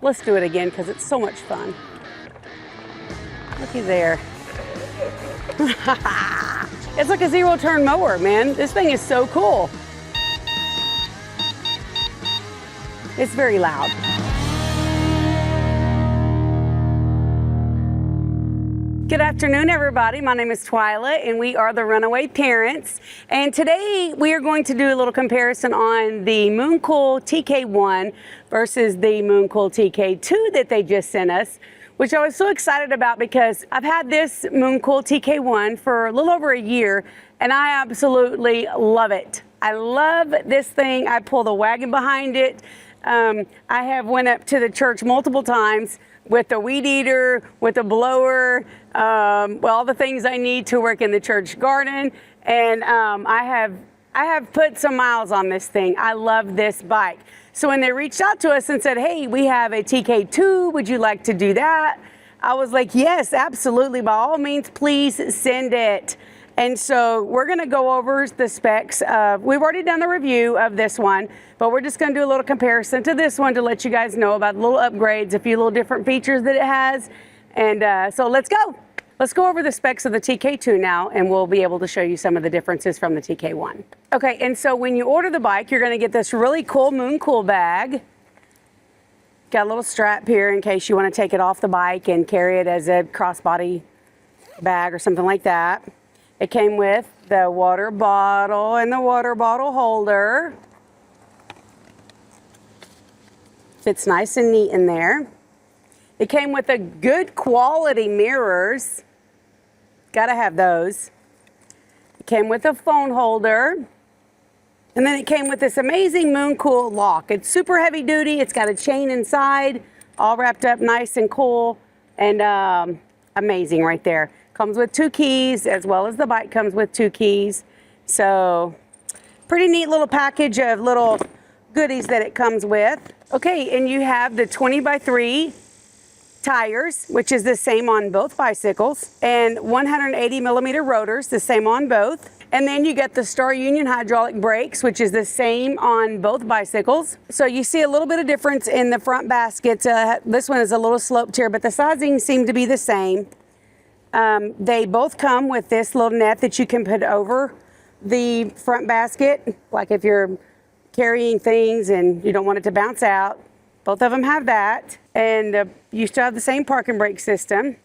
Let's do it again because it's so much fun. Looky there. It's like a zero-turn mower, man. This thing is so cool. It's very loud. Good afternoon, everybody. My name is Twylla, and we are the Runaway parents. And today we are going to do a little comparison on the Mooncool TK1 versus the Mooncool TK2 that they just sent us, which I was so excited about because I've had this Mooncool TK1 for a little over a year, and I absolutely love it. I love this thing. I pull the wagon behind it. I have went up to the church multiple times with a weed eater, with a blower, all the things I need to work in the church garden. And I have put some miles on this thing. I love this bike. So when they reached out to us and said, hey, we have a TK2, would you like to do that? I was like, yes, absolutely. By all means, please send it. And so we're gonna go over the specs of, we've already done the review of this one, but we're just gonna do a little comparison to this one to let you guys know about little upgrades, a few little different features that it has. And so let's go. Let's go over the specs of the TK2 now, and we'll be able to show you some of the differences from the TK1. Okay, and so when you order the bike, you're gonna get this really cool Mooncool bag. Got a little strap here in case you wanna take it off the bike and carry it as a crossbody bag or something like that. It came with the water bottle and the water bottle holder. Fits nice and neat in there. It came with a good quality mirrors. Gotta have those. It came with a phone holder. And then it came with this amazing Mooncool lock. It's super heavy duty. It's got a chain inside, all wrapped up nice and cool, and amazing right there. Comes with 2 keys, as well as the bike comes with 2 keys. So pretty neat little package of little goodies that it comes with. Okay, and you have the 20x3 tires, which is the same on both bicycles, and 180 millimeter rotors, the same on both. And then you get the Star Union hydraulic brakes, which is the same on both bicycles. So you see a little bit of difference in the front baskets. This one is a little sloped here, but the sizing seem to be the same. They both come with this little net that you can put over the front basket, like if you're carrying things and you don't want it to bounce out. Both of them have that. And you still have the same parking brake system,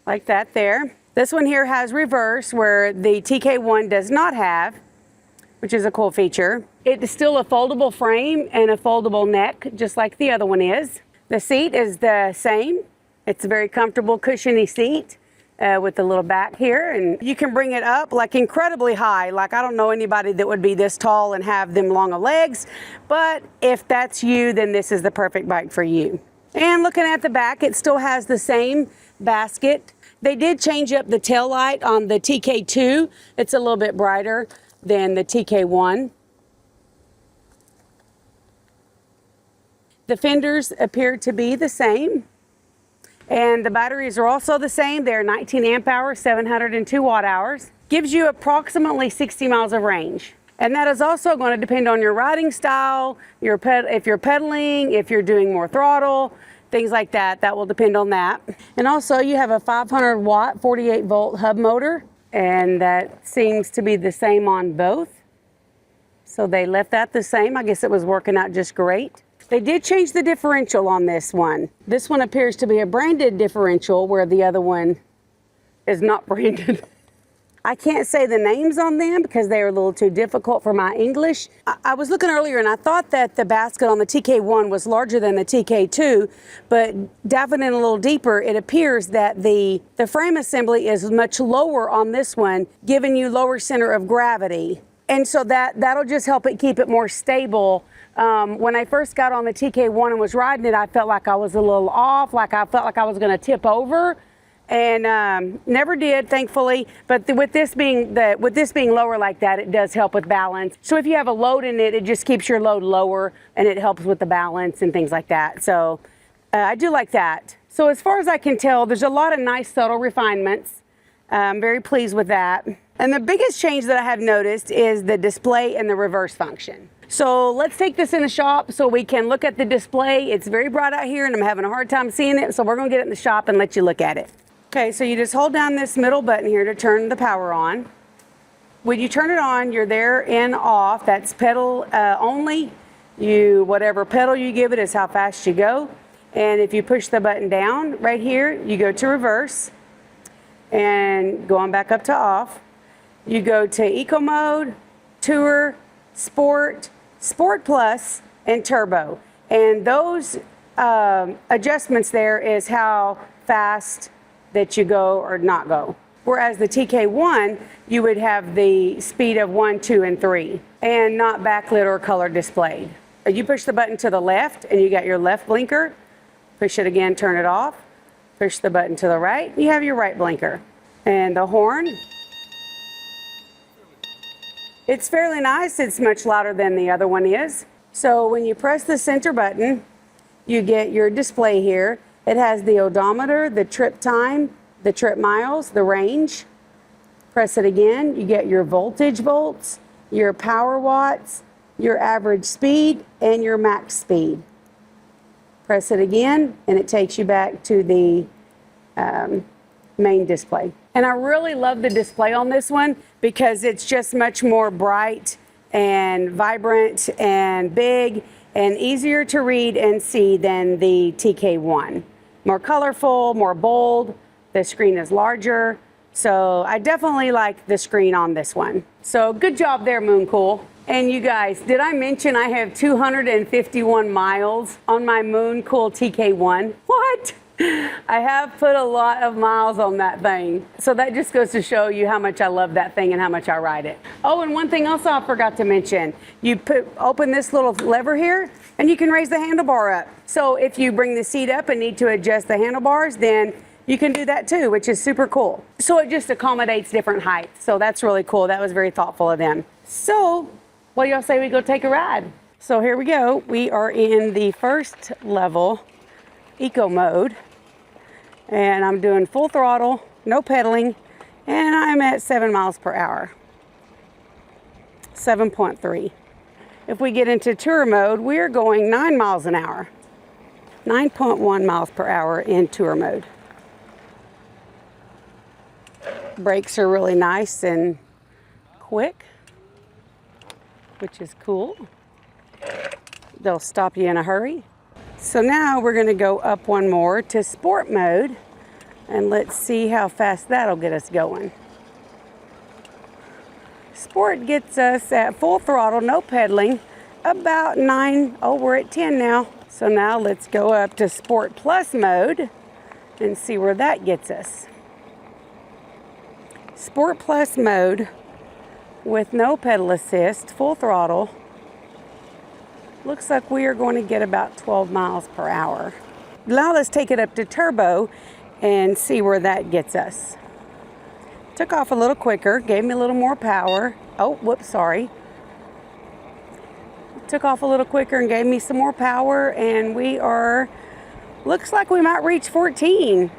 like that there. This one here has reverse, where the TK1 does not have, which is a cool feature. It is still a foldable frame and a foldable neck, just like the other one is. The seat is the same. It's a very comfortable, cushiony seat. With the little back here, and you can bring it up like incredibly high. Like, I don't know anybody that would be this tall and have them long of legs, but if that's you, then this is the perfect bike for you. And looking at the back, it still has the same basket. They did change up the tail light on the TK2. It's a little bit brighter than the TK1. The fenders appear to be the same. And the batteries are also the same. They're 19 amp hours, 702 watt hours. Gives you approximately 60 miles of range. And that is also going to depend on your riding style, if you're pedaling, if you're doing more throttle, things like that. That will depend on that. And also you have a 500 watt, 48 volt hub motor. And that seems to be the same on both. So they left that the same. I guess it was working out just great. They did change the differential on this one. This one appears to be a branded differential, where the other one is not branded. I can't say the names on them because they are a little too difficult for my English. I was looking earlier and I thought that the basket on the TK1 was larger than the TK2, but diving in a little deeper, it appears that the frame assembly is much lower on this one, giving you lower center of gravity. And so that'll just help it keep it more stable. When I first got on the TK1 and was riding it, I felt like I was a little off, like I felt like I was going to tip over, and never did, thankfully. But with this being lower like that, it does help with balance. So if you have a load in it, it just keeps your load lower, and it helps with the balance and things like that. So I do like that. So as far as I can tell, there's a lot of nice subtle refinements. I'm very pleased with that. And the biggest change that I have noticed is the display and the reverse function. So let's take this in the shop so we can look at the display. It's very bright out here and I'm having a hard time seeing it. So we're gonna get it in the shop and let you look at it. Okay, so you just hold down this middle button here to turn the power on. When you turn it on, you're there in off. That's pedal only. Whatever pedal you give it is how fast you go. And if you push the button down right here, you go to reverse and go on back up to off. You go to eco mode, tour, sport, sport plus, and turbo. And those adjustments there is how fast that you go or not go. Whereas the TK1, you would have the speed of 1, 2, and 3, and not backlit or color displayed. You push the button to the left, and you got your left blinker. Push it again, turn it off. Push the button to the right, you have your right blinker. And the horn, it's fairly nice. It's much louder than the other one is. So when you press the center button, you get your display here. It has the odometer, the trip time, the trip miles, the range. Press it again, you get your voltage volts, your power watts, your average speed, and your max speed. Press it again, and it takes you back to the main display. And I really love the display on this one because it's just much more bright and vibrant and big and easier to read and see than the TK1. More colorful, more bold. The screen is larger, so I definitely like the screen on this one. So good job there, Mooncool. And you guys, did I mention I have 251 miles on my Mooncool TK1? What? I have put a lot of miles on that thing. So that just goes to show you how much I love that thing and how much I ride it. Oh, and one thing else I forgot to mention. You open this little lever here, and you can raise the handlebar up. So if you bring the seat up and need to adjust the handlebars, then you can do that too, which is super cool. So it just accommodates different heights. So that's really cool. That was very thoughtful of them. So what do y'all say we go take a ride? So here we go. We are in the first level, eco mode. And I'm doing full throttle, no pedaling, and I'm at 7 miles per hour. 7.3. If we get into tour mode, we're going 9 miles an hour. 9.1 miles per hour in tour mode. Brakes are really nice and quick, which is cool. They'll stop you in a hurry. So now we're going to go up one more to sport mode, and let's see how fast that'll get us going. Sport gets us at full throttle, no pedaling, about 9. Oh, we're at 10 now. So now let's go up to sport plus mode and see where that gets us. Sport plus mode with no pedal assist, full throttle. Looks like we are going to get about 12 miles per hour. Now let's take it up to turbo and see where that gets us. Took off a little quicker, gave me a little more power. Oh, whoops, sorry. Took off a little quicker and gave me some more power, and we are, looks like we might reach 14.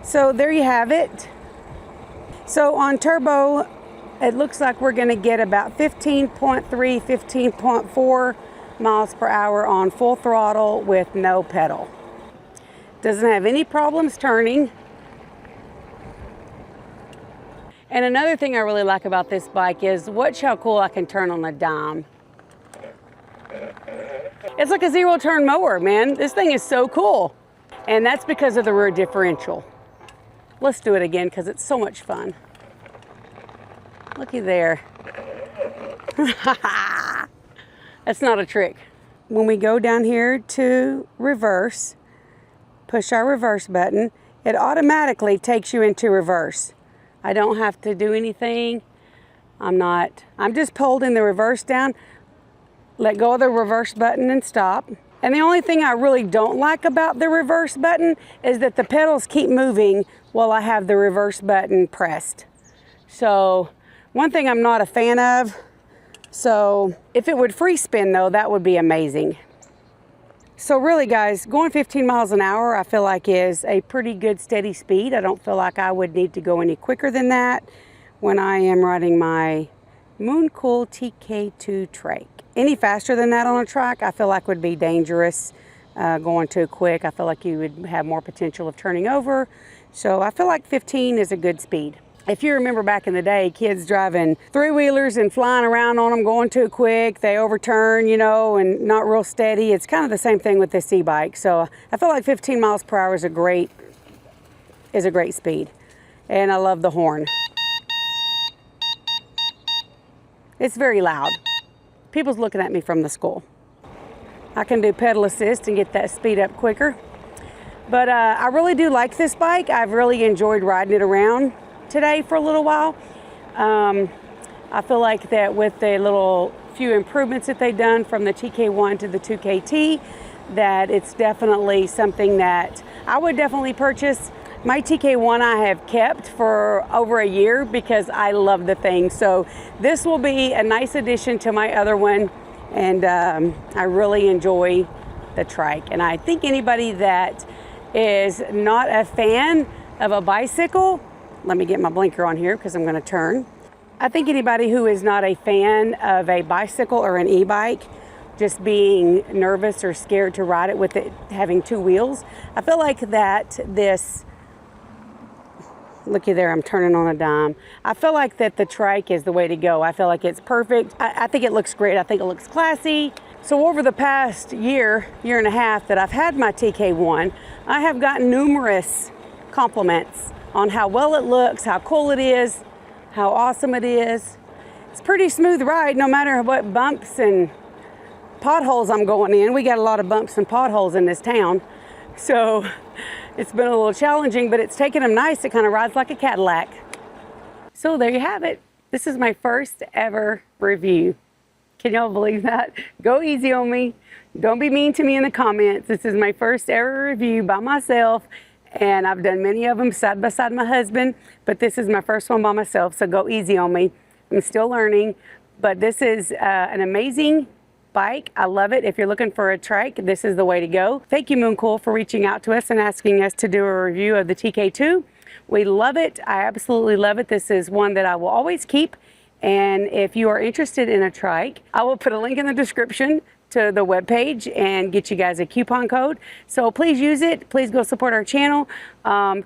So there you have it. So on turbo, it looks like we're going to get about 15.3, 15.4 miles per hour on full throttle with no pedal. Doesn't have any problems turning. And another thing I really like about this bike is watch how cool I can turn on a dime. It's like a zero turn mower, man. This thing is so cool. And that's because of the rear differential. Let's do it again because it's so much fun. Looky there. That's not a trick. When we go down here to reverse, push our reverse button, it automatically takes you into reverse. I don't have to do anything. I'm just holding the reverse down, let go of the reverse button and stop. And the only thing I really don't like about the reverse button is that the pedals keep moving while I have the reverse button pressed. So one thing I'm not a fan of. So if it would free spin though, that would be amazing. So really guys, going 15 miles an hour I feel like is a pretty good steady speed. I don't feel like I would need to go any quicker than that when I am riding my Mooncool TK2 Trike. Any faster than that on a trike, I feel like would be dangerous. Going too quick, I feel like you would have more potential of turning over. So I feel like 15 is a good speed. If you remember back in the day, kids driving three-wheelers and flying around on them, going too quick, they overturn, you know, and not real steady. It's kind of the same thing with this e-bike. So I feel like 15 miles per hour is a great speed. And I love the horn. It's very loud. People's looking at me from the school. I can do pedal assist and get that speed up quicker. But I really do like this bike. I've really enjoyed riding it around today for a little while. I feel like that with the little few improvements that they've done from the TK1 to the 2KT, that it's definitely something that I would definitely purchase. My TK1 I have kept for over a year because I love the thing. So this will be a nice addition to my other one, and I really enjoy the trike. And I think anybody that is not a fan of a bicycle, let me get my blinker on here because I'm going to turn. I think anybody who is not a fan of a bicycle or an e-bike, just being nervous or scared to ride it with it having two wheels, I feel like that this, looky there, I'm turning on a dime. I feel like that the trike is the way to go. I feel like it's perfect. I think it looks great. I think it looks classy. So over the past year and a half that I've had my TK1, I have gotten numerous compliments on how well it looks, how cool it is, how awesome it is. It's a pretty smooth ride no matter what bumps and potholes I'm going in. We got a lot of bumps and potholes in this town. So it's been a little challenging, but it's taken them nice. It kind of rides like a Cadillac. So there you have it. This is my first ever review. Can y'all believe that? Go easy on me. Don't be mean to me in the comments. This is my first ever review by myself, and I've done many of them side by side my husband, but this is my first one by myself, so go easy on me. I'm still learning, but this is an amazing bike. I love it. If you're looking for a trike, this is the way to go. Thank you, Mooncool, for reaching out to us and asking us to do a review of the TK2. We love it. I absolutely love it. This is one that I will always keep. And if you are interested in a trike, I will put a link in the description to the webpage and get you guys a coupon code. So please use it. Please go support our channel.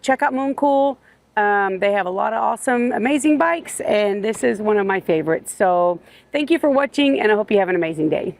Check out Mooncool. They have a lot of awesome, amazing bikes, and this is one of my favorites. So thank you for watching, and I hope you have an amazing day.